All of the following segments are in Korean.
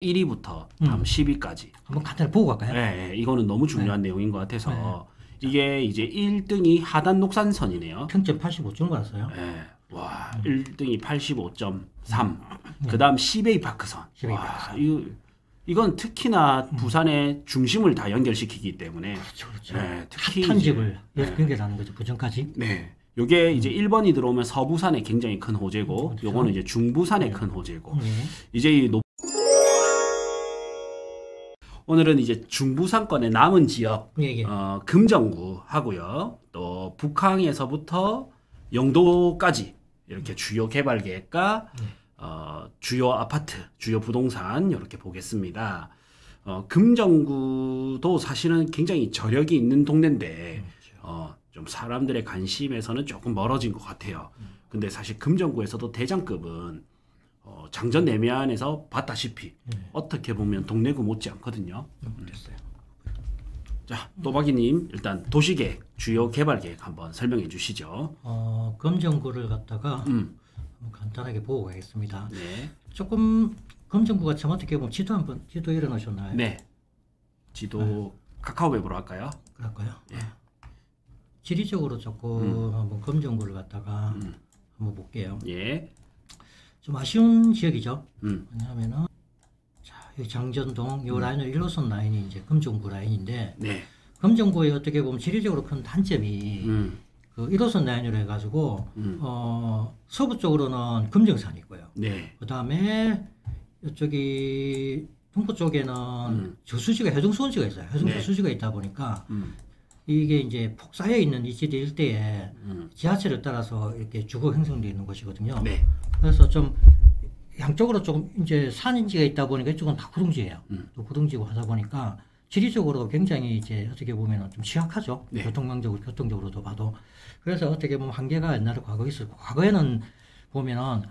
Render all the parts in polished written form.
1위부터 다음 10위까지. 한번 간단히 보고 갈까요? 네, 이거는 너무 중요한 내용인 것 같아서 이게 이제 1등이 하단 녹산선이네요. 평점 85점 받았어요. 네. 와, 1등이 85.3. 그다음 시베이 파크선. 시베이 와, 파크선. 이건 특히나 부산의 중심을 다 연결시키기 때문에 그렇죠. 네, 특히 핫한 집을 연결하는 거죠. 부천까지. 네. 요게 이제 1번이 들어오면 서부산에 굉장히 큰 호재고 그렇죠. 요거는 이제 중부산에 큰 호재고 이제 이 오늘은 이제 중부상권의 남은 지역 금정구 하고요. 또 북항에서부터 영도까지 이렇게 주요 개발 계획과 주요 아파트, 주요 부동산 이렇게 보겠습니다. 금정구도 사실은 굉장히 저력이 있는 동네인데 좀 사람들의 관심에서는 조금 멀어진 것 같아요. 근데 사실 금정구에서도 대장급은 장전 내면에서 봤다시피 어떻게 보면 동래구 못지 않거든요. 자, 또박이님 일단 도시계획, 주요 개발계획 한번 설명해 주시죠. 금정구를 갖다가 한번 간단하게 보고 가겠습니다. 네. 조금 금정구가 참 어떻게 보면 지도 열어놓으셨나요? 네. 지도 카카오웹으로 할까요? 그럴까요? 네. 지리적으로 조금 한번 금정구를 갖다가 한번 볼게요. 예. 좀 아쉬운 지역이죠. 왜냐하면은 이 장전동 이 라인은 1호선 라인이 이제 금정구 라인인데 네. 금정구에 어떻게 보면 지리적으로 큰 단점이 그 1호선 라인으로 해가지고 서부 쪽으로는 금정산이 있고요. 네. 그 다음에 이쪽이 동부 쪽에는 저수지가 해동수원지가 있어요. 해동수원지가 있다 보니까 이게 이제 폭 쌓여 있는 이 지대 일대에 지하철을 따라서 이렇게 주거 형성되어 있는 곳이거든요. 네. 그래서 좀 양쪽으로 조금 이제 산인지가 있다 보니까 이쪽은 다 구릉지예요. 또 구릉지고 하다 보니까 지리적으로 굉장히 이제 어떻게 보면 좀 취약하죠. 네. 교통적으로도 봐도. 그래서 어떻게 보면 한계가 옛날에 과거에 있었고, 과거에는 보면은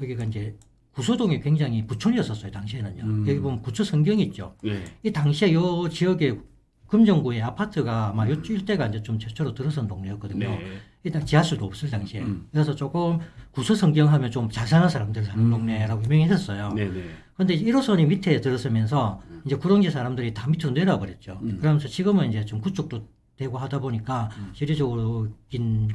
여기가 이제 구소동이 굉장히 부촌이었었어요. 당시에는요. 여기 보면 구초 성경이 있죠. 네. 이 당시에 요 지역에 금정구의 아파트가 아마 요 일대가 이제 좀 최초로 들어선 동네였거든요. 네. 일단 지하철도 없을 당시에. 그래서 조금 구소성경하면 좀 잘 사는 사람들 사는 동네라고 유명했었어요. 네네. 근데 1호선이 밑에 들어서면서 이제 구릉지 사람들이 다 밑으로 내려와 버렸죠. 그러면서 지금은 이제 좀 그쪽도 되고 하다 보니까 지리적으로 긴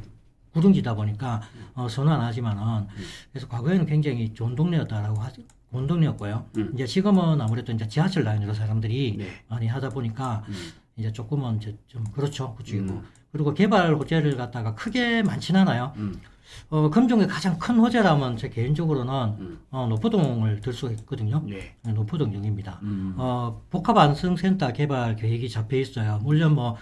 구릉지다 보니까 선호하지만은 그래서 과거에는 굉장히 좋은 동네였다라고 하죠. 좋은 동네였고요. 이제 지금은 아무래도 이제 지하철 라인으로 사람들이 많이 하다 보니까 이제 조금은 이제 좀 그렇죠. 그쪽이고. 그리고 개발 호재를 갖다가 크게 많진 않아요. 금정의 가장 큰 호재라면 제 개인적으로는 노포동을 들 수가 있거든요. 네. 노포동역입니다. 복합안성센터 개발 계획이 잡혀 있어요. 물론 뭐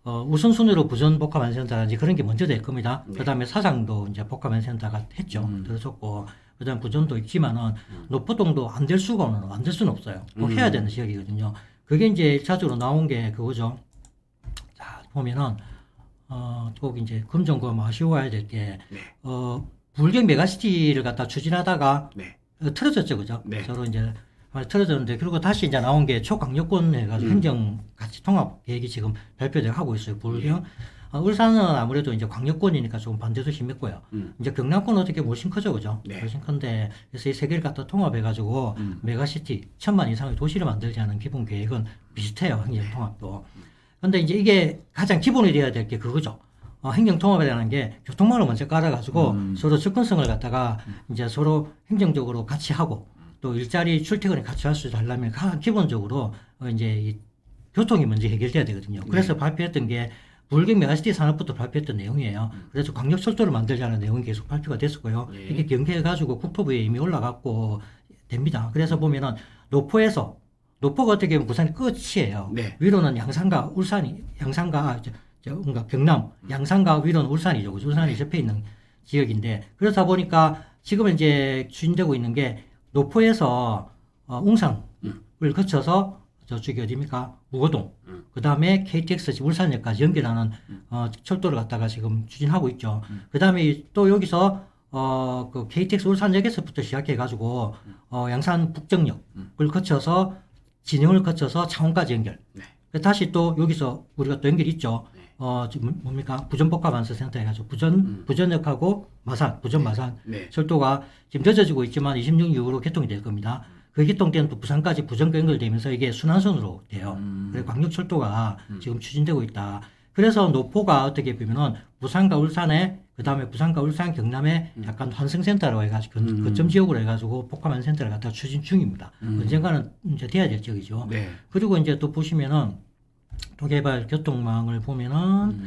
우선순위로 부전 복합안센터라든지 그런 게 먼저 될 겁니다. 네. 그다음에 사상도 이제 복합안센터가 했죠. 들어섰고 그다음 부전도 있지만은 노포동도 안 될 수는 없어요. 꼭 해야 되는 지역이거든요. 그게 이제 1차적으로 나온 게 그거죠. 자 보면은 꼭 이제 금정구가 뭐 아쉬워야 될 게 불경 메가시티를 갖다 추진하다가 틀어졌죠, 그죠? 네. 서로 이제 틀어졌는데 그리고 다시 이제 나온 게 초강력권 해가지고 행정 같이 통합 계획이 지금 발표되고 하고 있어요. 불경 울산은 아무래도 이제 광역권이니까 조금 반대도 심했고요. 이제 경남권은 어떻게 훨씬 크죠, 그죠? 네. 훨씬 큰데 그래서 이 세 개를 갖다 통합해가지고 메가시티 1000만 이상의 도시를 만들자는 기본 계획은 비슷해요, 행정 통합도. 근데 이제 이게 가장 기본이 돼야 될 게 그거죠. 행정통합이라는 게 교통망을 먼저 깔아가지고 서로 접근성을 갖다가 이제 서로 행정적으로 같이 하고 또 일자리 출퇴근을 같이 할 수 있게 하려면 기본적으로 이제 이 교통이 먼저 해결돼야 되거든요. 그래서 발표했던 게 불경 메가시티 산업부터 발표했던 내용이에요. 그래서 광역철도를 만들자는 내용이 계속 발표가 됐었고요. 이게 경계해가지고 국토부에 이미 올라갔고 됩니다. 그래서 보면은 노포가 어떻게 보면 부산이 끝이에요. 네. 위로는 양산과 울산이, 뭔가 경남, 양산과 위로는 울산이죠. 울산이 접해 있는 지역인데, 그렇다 보니까 지금 이제 추진되고 있는 게 노포에서 웅산을 거쳐서 저쪽이 어디입니까? 무거동. 그 다음에 KTX 울산역까지 연결하는 철도를 갖다가 지금 추진하고 있죠. 그 다음에 또 여기서 그 KTX 울산역에서부터 시작해가지고 양산 북정역을 거쳐서 진영을 거쳐서 창원까지 연결. 네. 다시 또 여기서 우리가 또 연결 있죠. 지금 뭡니까? 부전복합안서센터 해가지고 부전역하고 부전 마산 철도가 지금 늦어지고 있지만 26년 이후로 개통이 될 겁니다. 그 교통대는 또 부산까지 부정과 연결되면서 이게 순환선으로 돼요. 그래서 광역철도가 지금 추진되고 있다. 그래서 노포가 어떻게 보면은 부산과 울산에 그다음에 부산과 울산 경남에 약간 환승센터로 해가지고 거점 지역으로 해가지고 복합환센터를 갖다 추진 중입니다. 언젠가는 이제 돼야 될 적이죠. 네. 그리고 이제 또 보시면은 도개발 교통망을 보면은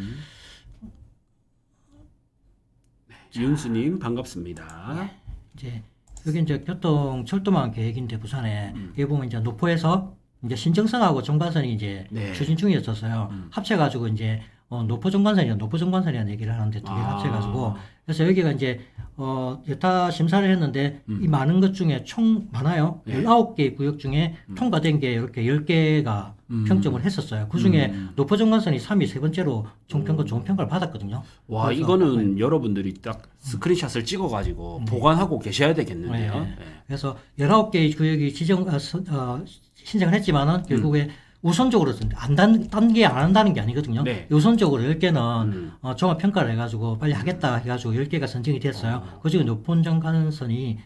이윤수님 반갑습니다. 이제 여기 이제 교통 철도망 계획인데 부산에 여기 보면 이제 노포에서 이제 신정선하고 정관선이 이제 네. 추진 중이었었어요. 합쳐가지고 이제 노포 정관선이라는 얘기를 하는데 두 개 합쳐가지고 그래서 여기가 이제 여타 심사를 했는데 이 많은 것 중에 총 많아요. 네. 19개 구역 중에 통과된 게 이렇게 10개가 평점을 했었어요. 그 중에 노포 정관선이 3위 세 번째로 총평가 좋은 평가를 받았거든요. 와, 이거는 여러분들이 딱 스크린샷을 찍어가지고 보관하고 계셔야 되겠는데요. 네. 그래서 19개의 구역이 신청을 했지만은 결국에 우선적으로 단계 안 한다는 게 아니거든요. 네. 우선적으로 10개는 종합평가를 해가지고 빨리 하겠다 해가지고 10개가 선정이 됐어요. 그 중에 높은 정관선이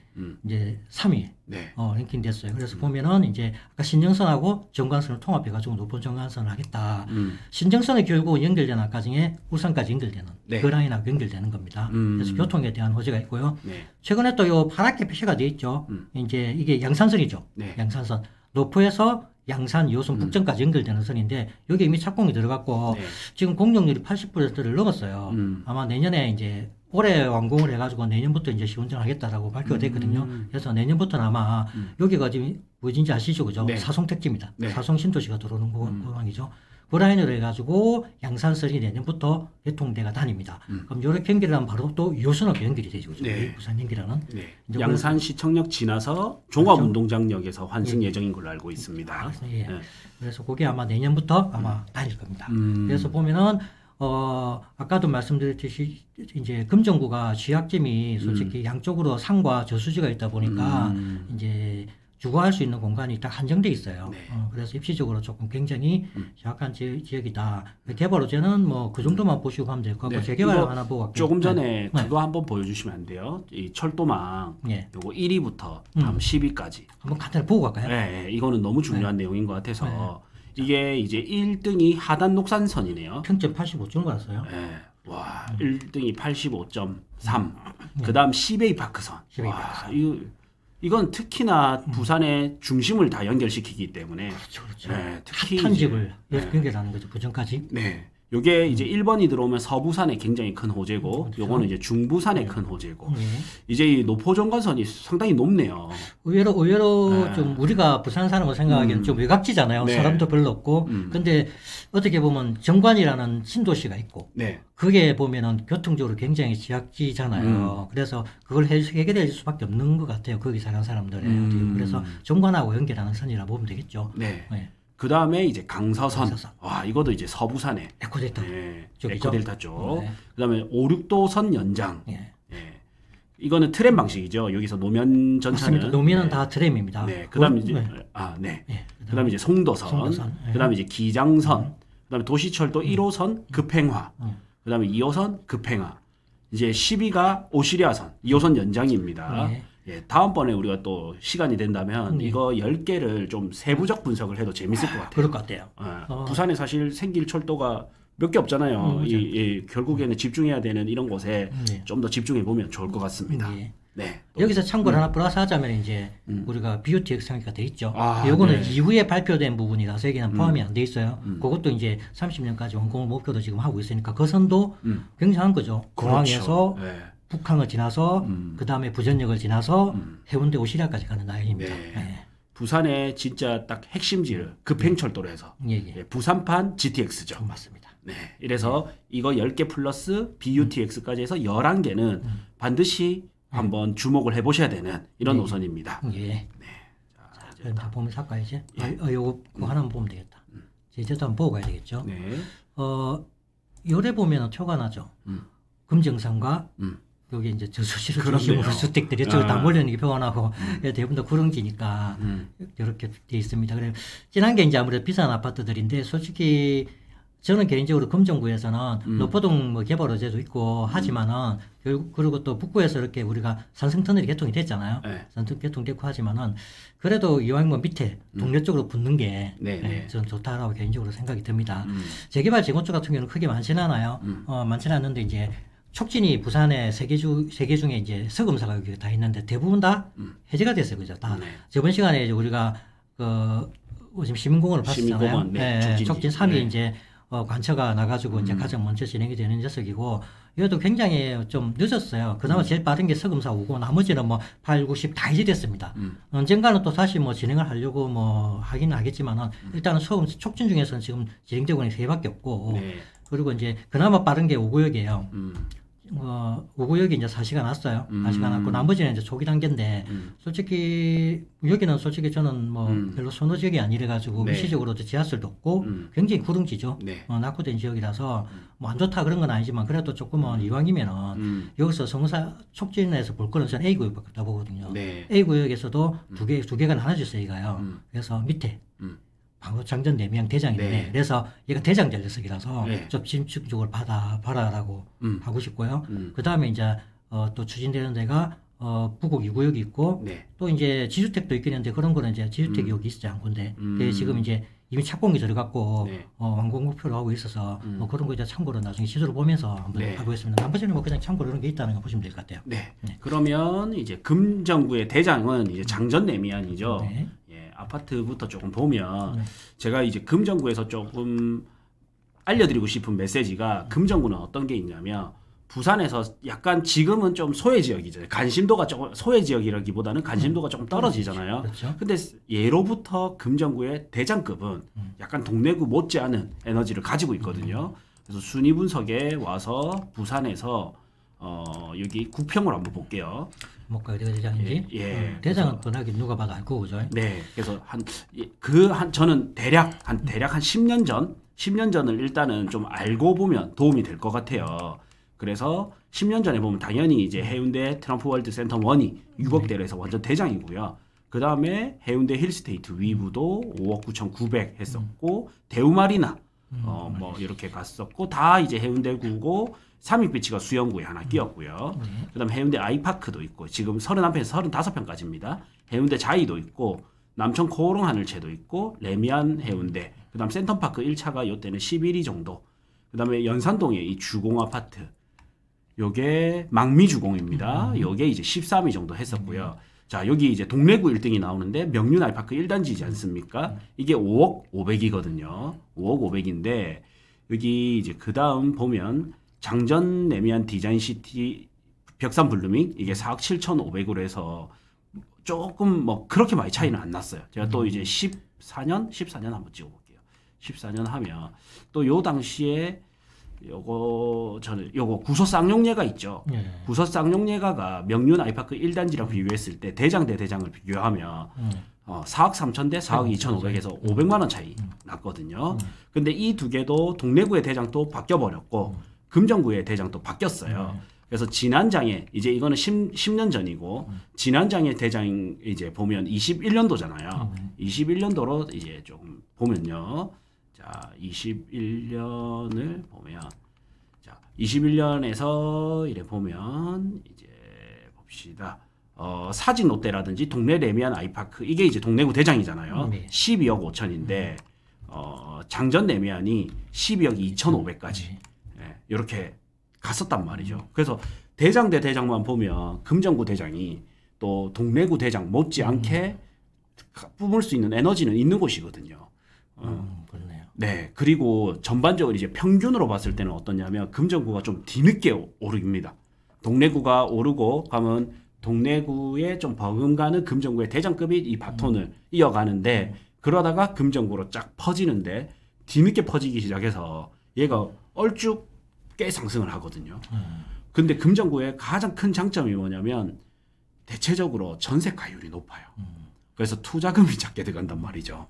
이제 3위 네. 랭킹 됐어요. 그래서 보면은 이제 아까 신정선하고 정관선을 통합해가지고 높은 정관선을 하겠다. 신정선이 결국 연결되는 아까 중에 울산까지 연결되는 네. 그 라인하고 연결되는 겁니다. 그래서 교통에 대한 호재가 있고요. 네. 최근에 또 요 파랗게 표시가 되어 있죠. 이제 이게 양산선이죠. 네. 양산선. 노포에서 양산 2호선 북전까지 연결되는 선인데 여기 이미 착공이 들어갔고 네. 지금 공정률이 80%를 넘었어요. 아마 내년에 이제 올해 완공을 해가지고 내년부터 이제 시운전하겠다라고 발표가 됐거든요. 그래서 내년부터는 아마 여기가 지금 뭐인지 아시죠, 그죠? 네. 사송 택지입니다. 네. 사송 신도시가 들어오는 공항이죠. 그 라인으로 해가지고 양산선이 내년부터 개통대가 다닙니다. 그럼 요렇게 연결하면 바로 또 2호선하고 연결이 되죠, 그죠? 네. 부산 연결하는. 네. 이제 양산시청역 지나서 종합운동장역에서 환승 예정인 걸로 알고 있습니다. 예. 네. 그래서 그게 아마 내년부터 아마 다닐 겁니다. 그래서 보면은 아까도 말씀드렸듯이 이제 금정구가 취약점이 솔직히 양쪽으로 산과 저수지가 있다 보니까 이제 주거할 수 있는 공간이 딱 한정돼 있어요. 네. 그래서 입시적으로 조금 굉장히 약한 지역이다. 개발 호재는 뭐 그 정도만 보시고 하면 될 것 같고 네. 재개발 이거 하나 보고 갈게요. 조금 전에 네. 그거 한번 보여주시면 안 돼요? 이 철도망 네. 요거 1위부터 다음 10위까지. 한번 간단히 보고 갈까요? 네, 이거는 너무 중요한 내용인 것 같아서 이게 이제 1등이 하단 녹산선이네요. 평점 85점 받았어요. 네. 와, 1등이 85.3. 그다음 시베이 파크선. 시베이 와, 파크선. 이건 특히나 부산의 중심을 다 연결시키기 때문에 그렇죠. 네, 특히 핫한 이제, 집을 연결하는 거죠. 부전까지. 네. 요게 이제 1번이 들어오면 서부산에 굉장히 큰 호재고 그렇죠. 요거는 이제 중부산에 큰 호재고 네. 이제 이 노포정관선이 상당히 높네요. 의외로 네. 좀 우리가 부산 사람을 생각하기에는 좀 외곽지잖아요. 네. 사람도 별로 없고. 근데 어떻게 보면 정관이라는 신도시가 있고 네. 그게 보면은 교통적으로 굉장히 취약지잖아요. 그래서 그걸 해결될 수밖에 없는 것 같아요. 거기 사는 사람들의. 그래서 정관하고 연결하는 선이라 보면 되겠죠. 네. 네. 그 다음에 이제 강서선. 강서선. 와, 이것도 이제 서부산에. 에코델타. 네. 쪽이죠? 에코델타 쪽. 네. 그 다음에 5, 6도선 연장. 예. 예. 이거는 트램 방식이죠. 여기서 노면 전차는. 맞습니다. 노면은 네. 다 트램입니다. 네. 그 다음에 이제, 네. 네. 예. 그 다음에 이제 송도선. 송도선. 예. 그 다음에 이제 기장선. 그 다음에 도시철도 1호선 급행화. 그 다음에 2호선 급행화. 이제 10위가 오시리아선 2호선 연장입니다. 네. 예, 다음번에 우리가 또 시간이 된다면 이거 10개를 좀 세부적 분석을 해도 재밌을 것 같아요. 그럴 것 같아요. 부산에 사실 생길 철도가 몇 개 없잖아요. 결국에는 집중해야 되는 이런 곳에 네. 좀 더 집중해 보면 좋을 것 같습니다. 예. 네. 여기서 참고를 하나 플러스 하자면 이제 우리가 BOTX 상위가 돼 있죠. 아, 요거는 네. 이후에 발표된 부분이라서 여기는 포함이 안 돼 있어요. 그것도 이제 30년까지 완공을 목표로 지금 하고 있으니까 그 선도 굉장한 거죠. 공항에서 그렇죠. 네. 북항을 지나서 그 다음에 부전역을 지나서 해운대 오시리아까지 가는 라인입니다. 네. 예. 부산의 진짜 딱 핵심지를 급행철도로 해서 예, 예. 예, 부산판 GTX죠. 맞습니다. 네. 이래서 이거 10개 플러스 BUTX까지 해서 11개는 반드시 한번 주목을 해보셔야 되는 이런 노선입니다. 예. 네. 자, 그럼 다 보면서 할까요, 이제? 예. 요거 하나만 보면 되겠다. 이제도 한번 보고 가야 되겠죠. 네. 요래 보면 표가 나죠. 금정산과 여기 이제 저수지를 중심으로 그렇네요. 주택들이 저다 몰려있는 게 표가 나고 대부분 다 구릉지니까 이렇게 돼 있습니다. 그래 진한 게 이제 아무래도 비싼 아파트들인데 솔직히 저는 개인적으로 금정구에서는 노포동 뭐 개발 의제도 있고 하지만은 그리고 또 북구에서 이렇게 우리가 산성터널이 개통이 됐잖아요. 네. 산성 개통됐고 하지만은 그래도 이왕 뭐 밑에 동네 쪽으로 붙는 게 저는 좋다라고 개인적으로 생각이 듭니다. 재개발 재건축 같은 경우는 크게 많지는 않아요. 많지는 않는데 이제 촉진이 부산에 세 개 중에 이제 서금사가 여기 다 있는데 대부분 다 해제가 됐어요, 그죠? 다 저번 시간에 이제 우리가 지금 시민공원을 봤었잖아요. 네, 촉진 3이 이제 관처가 나가지고 이제 가장 먼저 진행이 되는 녀석이고, 이것도 굉장히 좀 늦었어요. 그나마 제일 빠른 게 서금사 오고, 나머지는 뭐 8, 9, 10 다 해제됐습니다. 언젠가는 또 다시 뭐 진행을 하려고 뭐 하긴 하겠지만은, 일단은 촉진 중에서는 지금 진행되고 있는 3개밖에 없고, 그리고 이제 그나마 빠른 게 5구역이에요. 5구역이 이제 4시가 났어요. 4시가 났고, 나머지는 이제 초기 단계인데, 솔직히, 여기는 솔직히 저는 뭐 별로 선호 지역이 아니래가지고, 위치적으로도 지하철도 없고, 굉장히 구릉지죠. 낙후된 지역이라서, 뭐 안 좋다 그런 건 아니지만, 그래도 조금은 이왕이면은, 여기서 성사 촉진에서 볼 거는 저는 A구역밖에 없다 보거든요. A구역에서도 두 개가 나눠져서 가요. 그래서 밑에, 방금 장전 내명 대장인데 그래서 얘가 대장절 녀석이라서 좀 집중적으로 봐라라고 하고 싶고요. 그 다음에 이제 또 추진되는 데가 부곡 2구역이 있고 또 이제 지주택도 있겠는데 그런 거는 이제 지주택이 여기 있지 않건데 지금 이제 이미 착공이 들어갔고 완공 목표로 하고 있어서 뭐 그런 거 이제 참고로 나중에 시도를 보면서 한번 하겠습니다. 나머지는 뭐 그냥 참고로 이런 게 있다는 거 보시면 될 것 같아요. 그러면 이제 금정구의 대장은 이제 장전 내미안이죠. 아파트부터 조금 보면 제가 이제 금정구에서 조금 알려드리고 싶은 메시지가 금정구는 어떤 게 있냐면 부산에서 약간 지금은 좀 소외 지역이죠. 관심도가 조금 소외 지역이라기보다는 관심도가 조금 떨어지잖아요. 근데 예로부터 금정구의 대장급은 약간 동래구 못지않은 에너지를 가지고 있거든요. 그래서 순위 분석에 와서 부산에서 여기 구평을 한번 볼게요. 뭐가 어디가 대장인지? 대장은 뻔하게 누가 봐도 알고 그죠? 그래서 저는 대략 한 10년 전을 일단은 좀 알고 보면 도움이 될 것 같아요. 그래서 10년 전에 보면 당연히 이제 해운대 트럼프 월드 센터 1이 6억대로 해서 완전 대장이고요. 그 다음에 해운대 힐스테이트 위브도 5억 9,900 했었고, 대우마리나 뭐 이렇게 갔었고, 다 이제 해운대구고, 삼익비치가 수영구에 하나 끼었고요. 그 다음에 해운대 아이파크도 있고, 지금 31평에서 35평까지입니다. 해운대 자이도 있고, 남천 코오롱 하늘채도 있고, 레미안 해운대, 그 다음 센텀파크 1차가 이때는 11위 정도. 그 다음에 연산동에 이 주공 아파트, 요게 망미주공입니다. 요게 이제 13위 정도 했었고요. 자, 여기 이제 동래구 1등이 나오는데 명륜 아이파크 1단지지 않습니까? 이게 5억 500이거든요. 5억 500인데, 여기 이제 그 다음 보면, 장전 내미안 디자인시티 벽산 블루밍 이게 4억 7,500으로 해서 조금 뭐 그렇게 많이 차이는 안 났어요. 제가 또 이제 14년 한번 찍어볼게요. 14년 하면 또 요 당시에 요거 구소 쌍용예가 있죠. 구소 쌍용예가가 명륜 아이파크 1단지랑 비교했을 때 대장 대 대장을 비교하면 4억 3천 대 4억 2,500에서 500만 원 차이 났거든요. 근데 이 두 개도 동래구의 대장도 바뀌어버렸고 금정구의 대장도 바뀌었어요. 그래서 지난장에 이제 이거는 10년 전이고 지난장의 대장 이제 보면 21년도잖아요. 21년도로 이제 조금 보면요. 자, 21년을 보면 자, 21년에서 이래 보면 이제 봅시다. 사진 롯데라든지 동래 레미안 아이파크 이게 이제 동래구 대장이잖아요. 12억 5천인데 장전 레미안이 12억 2,500까지. 이렇게 갔었단 말이죠. 그래서 대장 대 대장만 보면 금정구 대장이 또 동래구 대장 못지않게 뿜을 수 있는 에너지는 있는 곳이거든요. 그렇네요. 네, 그리고 전반적으로 이제 평균으로 봤을 때는 어떠냐면 금정구가 좀 뒤늦게 오릅니다. 동래구가 오르고 가면 동래구에 좀 버금가는 금정구의 대장급이 이 바톤을 이어가는데 그러다가 금정구로 쫙 퍼지는데 뒤늦게 퍼지기 시작해서 얘가 얼쭉 꽤 상승을 하거든요. 근데 금정구의 가장 큰 장점이 뭐냐면 대체적으로 전세가율이 높아요. 그래서 투자금이 작게 들어간단 말이죠.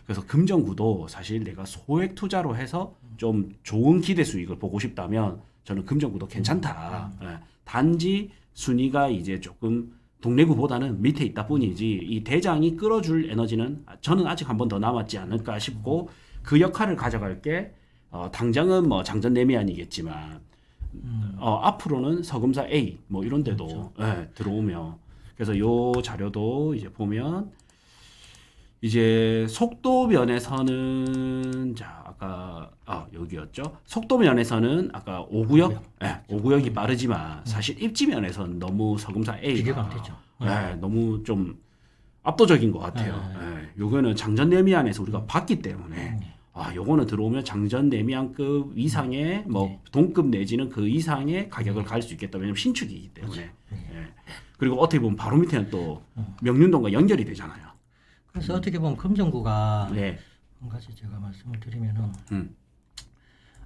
그래서 금정구도 사실 내가 소액 투자로 해서 좀 좋은 기대 수익을 보고 싶다면 저는 금정구도 괜찮다. 단지 순위가 이제 조금 동래구보다는 밑에 있다 뿐이지 이 대장이 끌어줄 에너지는 저는 아직 한 번 더 남았지 않을까 싶고 그 역할을 가져갈 게 당장은 뭐 장전 내미안이겠지만 앞으로는 서금사 A 뭐 이런 데도 그렇죠. 예, 들어오며 그래서 요 자료도 이제 보면 이제 속도 면에서는 자 아까 여기였죠. 속도 면에서는 아까 5구역, 예, 5구역이 빠르지만 사실 입지 면에서는 너무 서금사 비교가 A가 안 되죠. 예, 너무 좀 압도적인 것 같아요. 예, 요거는 장전 내미안에서 우리가 봤기 때문에 요거는 들어오면 장전 내미안급 이상의 뭐 동급 내지는 그 이상의 가격을 갈 수 있겠다. 왜냐면 신축이기 때문에. 예. 그리고 어떻게 보면 바로 밑에는 또 명륜동과 연결이 되잖아요. 그래서 어떻게 보면 금정구가 네. 한 가지 제가 말씀을 드리면은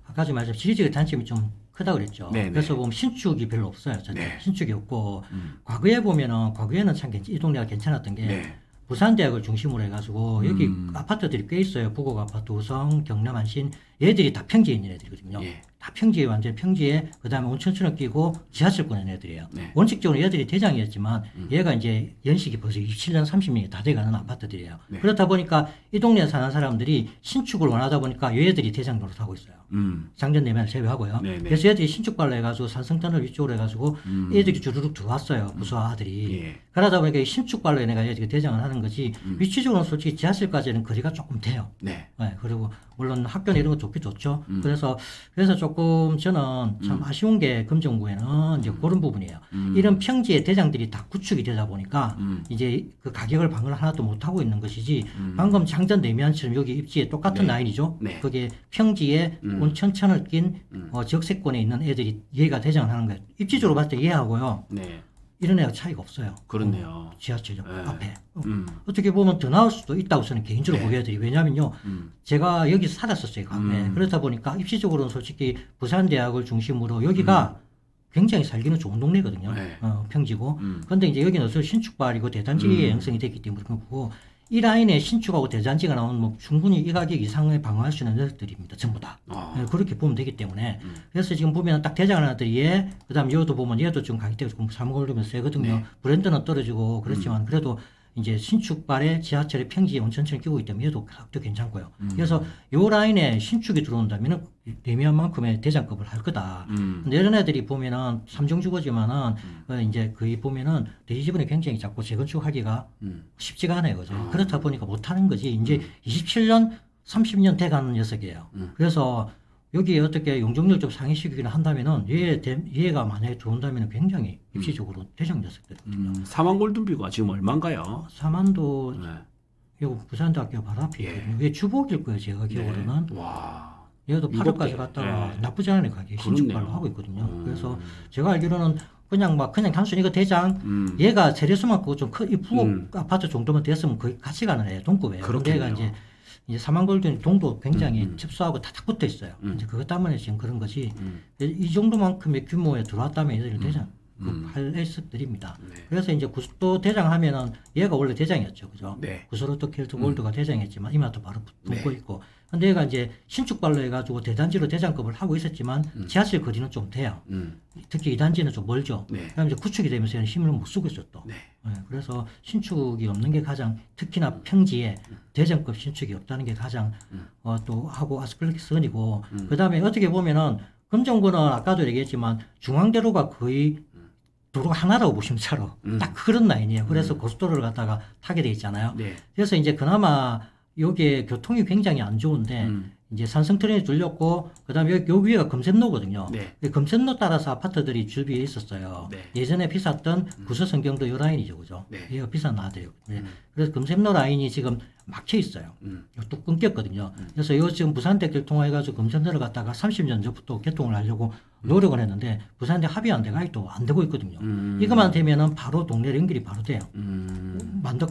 아까 좀 말씀 지리적인 단점이 좀 크다고 그랬죠. 네네. 그래서 보면 신축이 별로 없어요. 네. 신축이 없고 과거에는 참 이 동네가 괜찮았던 게 네. 부산대학을 중심으로 해가지고 여기 아파트들이 꽤 있어요. 부곡 아파트, 우성, 경남, 안신 얘들이 다 평지에 있는 애들이거든요. 예. 다 평지에 완전 평지에 그다음에 온천처럼 끼고 지하철권에 있는 애들이에요. 네. 원칙적으로 얘들이 대장이었지만 얘가 이제 연식이 벌써 27년, 30년이 다 돼가는 아파트들이에요. 네. 그렇다 보니까 이 동네에 사는 사람들이 신축을 원하다 보니까 얘들이 대장 노릇하고 있어요. 장전 내면을 제외하고요. 네네. 그래서 얘들이 신축발로 해가지고 산성터널 위쪽으로 해가지고 애들이 주르륵 들어왔어요. 부서 아들이. 예. 그러다 보니까 이 신축발로 내가 얘들이 대장을 하는 거지 위치적으로는 솔직히 지하철까지는 거리가 조금 돼요. 네. 네, 그리고 물론 학교나 이런 거 좋긴 좋죠. 그래서 조금 저는 참 아쉬운 게 금정구에는 이제 그런 부분이에요. 이런 평지의 대장들이 다 구축이 되다 보니까 이제 그 가격을 방어를 하나도 못 하고 있는 것이지 방금 장전 내면처럼 여기 입지에 똑같은 네. 라인이죠. 네. 그게 평지에 온천천을 낀 적세권에 있는 애들이 얘가 대장을 하는 거예요. 입지적으로 봤을 때 얘하고요. 네. 이런 애가 차이가 없어요. 그렇네요. 지하철 네. 앞에. 어떻게 보면 더 나을 수도 있다고 저는 개인적으로 네. 보여야 돼요. 왜냐하면요. 제가 여기 살았었어요. 과거에. 그렇다 보니까 입시적으로는 솔직히 부산대학을 중심으로 여기가 굉장히 살기는 좋은 동네거든요. 네. 평지고. 그런데 이제 여기는 어서 신축발이고 대단지 형성이 됐기 때문에 그렇고 이 라인에 신축하고 대단지가 나오면 뭐 충분히 이 가격 이상을 방어할 수 있는 녀석들입니다. 전부 다. 그렇게 보면 되기 때문에. 그래서 지금 보면 딱 대장을 하나들이 얘, 그 다음 얘도 보면 얘도 좀 가격대가 조금 3억 오르면 세거든요. 네. 브랜드는 떨어지고 그렇지만 그래도 이제 신축발에 지하철에 평지에 온천처럼 끼고 있기 때문에 얘도 가격도 괜찮고요. 그래서 요 라인에 신축이 들어온다면은 대미안만큼의 대장급을 할 거다. 근데 이런 애들이 보면은 삼중주거지만은 이제 거의 보면은 대지분이 굉장히 작고 재건축하기가 쉽지가 않아요, 그죠? 그렇다 보니까 못하는 거지. 이제 27년, 30년 돼가는 녀석이에요. 그래서 여기에 어떻게 용적률 좀 상회시키기를 한다면은 얘가 만약에 들어온다면은 굉장히 입시적으로 대장 녀석들이거든요. 사만 골든뷰가 지금 얼마인가요? 사만도 네. 이거 부산대학교 바로 앞에 있거든요. 이게 주복일 거예요, 제가 기억으로는. 와. 얘도 8억까지 이것도- 갔다가 네. 나쁘지 않은 가격에 신축발로 그렇네요. 하고 있거든요. 그래서 제가 알기로는 그냥 단순히 이거 대장, 음. 얘가 세례수만 그거 좀 이 부엌 아파트 정도만 됐으면 거의 같이 가는 애예요. 동급이에요. 근데 얘가 그렇겠네요. 이제 사만골든 동도 굉장히 칩수하고 다닥 붙어 있어요. 이제 그것 때문에 지금 그런 거지. 이 정도만큼의 규모에 들어왔다면 얘들이 대장. 할 녀석들입니다. 네. 그래서 이제 구스도 대장하면은 얘가 원래 대장이었죠, 그죠? 네. 구스로또 킬트 골드가 대장이었지만 이마도 바로 붙고 네. 있고. 근데 얘가 이제 신축발로 해가지고 대단지로 대장급을 하고 있었지만 지하철 거리는 좀 돼요. 특히 2단지는 좀 멀죠. 네. 그다음에 이제 구축이 되면서 얘는 힘을 못 쓰고 있어 또. 네. 그래서 신축이 없는 게 가장 특히나 평지에 대장급 신축이 없다는 게 가장 또 하고 아스팔트선이고 그다음에 어떻게 보면은 금정구는 아까도 얘기했지만 중앙대로가 거의 도로가 하나라고 보시면 차로 딱 그런 라인이에요. 그래서 고속도로를 갖다가 타게 돼 있잖아요. 네. 그래서 이제 그나마 여기에 교통이 굉장히 안 좋은데 이제 산성트레인이 돌렸고 그다음에 여기 위가 금샘로거든요. 네. 금샘로 따라서 아파트들이 주위에 있었어요. 네. 예전에 비쌌던 구서성경도 요 라인이죠, 그죠? 네. 얘가 비싼 아들이에요. 네. 그래서 금샘로 라인이 지금 막혀 있어요. 뚝 끊겼거든요. 그래서 요 지금 부산대교를 통해가지고 금샘로를 갖다가 30년 전부터 개통을 하려고 노력을 했는데 부산대 합의 안 돼가 또 안 되고 있거든요. 이것만 되면은 바로 동네 연결이 바로 돼요.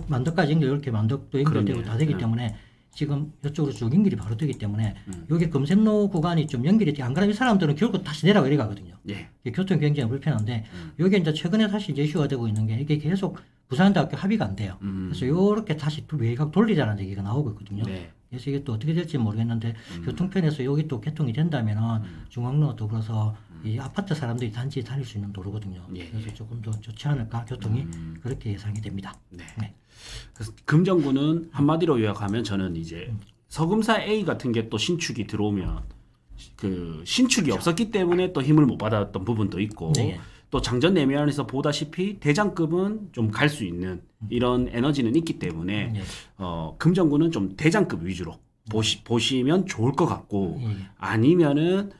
만덕까지 연결 이렇게 만덕도 연결되고 다 되기 때문에 지금 이쪽으로 쭉 연결이 바로 되기 때문에 여기 금샘로 구간이 좀 연결이 돼. 안 그러면 이 사람들은 결국 다시 내려가 이래 가거든요. 예. 교통이 굉장히 불편한데 여기 이제 최근에 다시 이제 이슈가 되고 있는 게 이게 계속 부산대학교 합의가 안 돼요. 그래서 요렇게 다시 외곽 돌리자는 얘기가 나오고 있거든요. 네. 그래서 이게 또 어떻게 될지 모르겠는데 교통편에서 여기 또 개통이 된다면은 중앙로 더불어서 이 아파트 사람들이 단지에 다닐 수 있는 도로거든요. 예. 그래서 조금 더 좋지 않을까 교통이 그렇게 예상이 됩니다. 네. 네. 그래서 금정구는 한마디로 요약하면 저는 이제 서금사 A 같은 게 또 신축이 들어오면 그 신축이 없었기 때문에 또 힘을 못 받았던 부분도 있고 네. 또 장전 내면에서 보다시피 대장급은 좀 갈 수 있는 이런 에너지는 있기 때문에 네. 금정구는 좀 대장급 위주로 보시면 좋을 것 같고 아니면은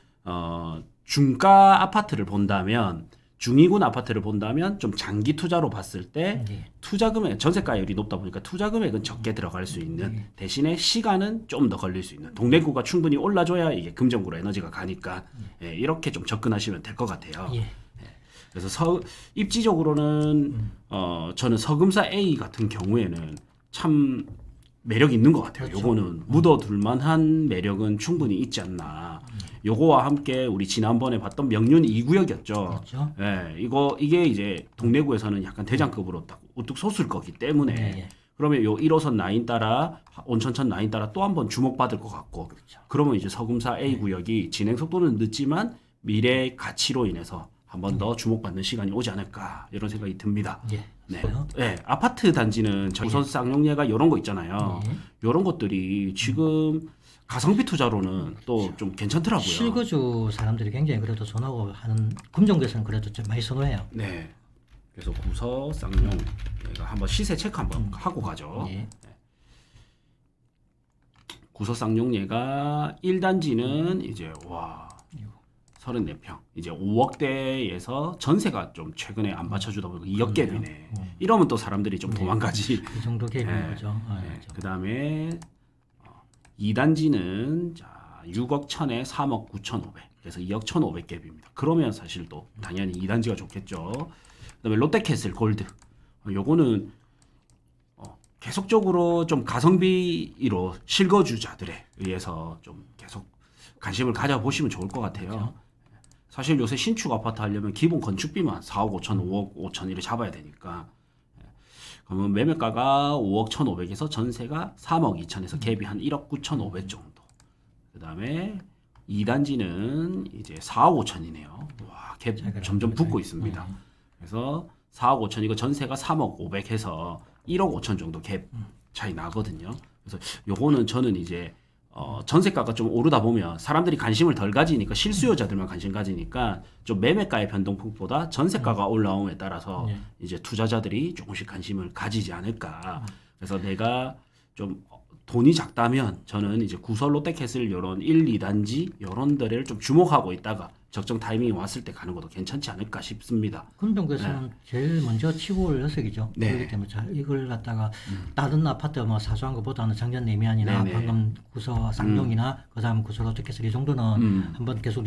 중가 아파트를 본다면 중위군 아파트를 본다면 좀 장기 투자로 봤을 때 투자 금액 전세가율이 높다 보니까 투자 금액은 적게 들어갈 수 있는 대신에 시간은 좀 더 걸릴 수 있는 동래구가 충분히 올라줘야 이게 금정구로 에너지가 가니까 예, 이렇게 좀 접근하시면 될 것 같아요. 예. 그래서 입지적으로는 저는 서금사 A 같은 경우에는 참 매력 있는 것 같아요. 그렇죠. 요거는 묻어둘만한 매력은 충분히 있지 않나. 요거와 함께 우리 지난번에 봤던 명륜 2구역이었죠. 그렇죠. 예, 이게 이제 동래구에서는 약간 대장급으로 딱 우뚝 솟을 거기 때문에 그러면 요 1호선 라인 따라 온천천 라인 따라 또 한 번 주목받을 것 같고 그렇죠. 그러면 이제 서금사 A 구역이 진행 속도는 늦지만 미래의 가치로 인해서 한 번 더 주목받는 시간이 오지 않을까 이런 생각이 듭니다. 네. 네, 아파트 단지는 우선 쌍용예가 이런 거 있잖아요. 이런 것들이 지금 가성비 투자로는 또 좀 괜찮더라고요. 실거주 사람들이 굉장히 그래도 선호하고 하는 금정구에서는 그래도 좀 많이 선호해요. 네. 그래서 구서 쌍용 얘가 한번 시세 체크 한번 하고 가죠. 네. 구서 쌍용예가 1단지는 이제 와 34평 이제 5억대에서 전세가 좀 최근에 안 받쳐주다 보니까 2억 갭이네. 이러면 또 사람들이 좀 도망가지. 그 정도 갭인 거죠. 그 다음에 2단지는 자 6억 1000에 3억 9,500 그래서 2억 1,500 갭입니다. 그러면 사실 또 당연히 2단지가 좋겠죠. 그 다음에 롯데캐슬 골드 요거는 계속적으로 좀 가성비로 실거주자들에 의해서 좀 계속 관심을 가져보시면 좋을 것 같아요. 그렇죠. 사실 요새 신축 아파트 하려면 기본 건축비만 4억 5천, 5억 5천 이렇게 잡아야 되니까 그러면 매매가가 5억 1,500에서 전세가 3억 2천에서 갭이 한 1억 9,500 정도. 그 다음에 2단지는 이제 4억 5천이네요. 와, 갭 점점 붙고 있습니다. 그래서 4억 5천 이거 전세가 3억 500 해서 1억 5천 정도 갭 차이 나거든요. 그래서 요거는 저는 이제 전세가가 좀 오르다 보면 사람들이 관심을 덜 가지니까 실수요자들만 관심 가지니까 좀 매매가의 변동폭보다 전세가가 올라옴에 따라서 이제 투자자들이 조금씩 관심을 가지지 않을까. 그래서 내가 좀 돈이 작다면 저는 이제 구설 롯데캐슬 요런 1, 2단지 요런 데를 좀 주목하고 있다가 적정 타이밍이 왔을 때 가는 것도 괜찮지 않을까 싶습니다. 금정구에서는 제일 먼저 치고 올 녀석이죠. 그렇기 때문에 이걸 갖다가 다른 아파트 뭐 사소한 것보다는 장전 내면이나 방금 구서 쌍용이나 그다음 구서 롯데캐슬 이 정도는 한번 계속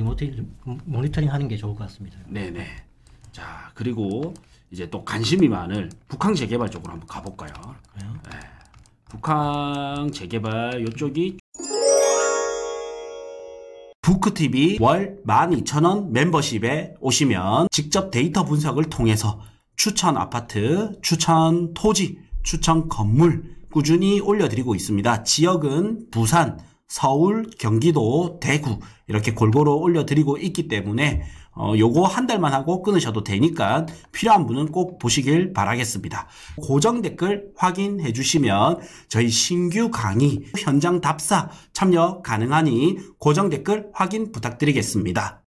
모니터링 하는 게 좋을 것 같습니다. 네네. 자 그리고 이제 또 관심이 많을 북항 재개발 쪽으로 한번 가볼까요? 네. 북항 재개발 이쪽이 부크TV 월 12,000원 멤버십에 오시면 직접 데이터 분석을 통해서 추천 아파트, 추천 토지, 추천 건물 꾸준히 올려드리고 있습니다. 지역은 부산, 서울, 경기도, 대구 이렇게 골고루 올려드리고 있기 때문에 요거 한 달만 하고 끊으셔도 되니까 필요한 분은 꼭 보시길 바라겠습니다. 고정 댓글 확인해 주시면 저희 신규 강의 현장 답사 참여 가능하니 고정 댓글 확인 부탁드리겠습니다.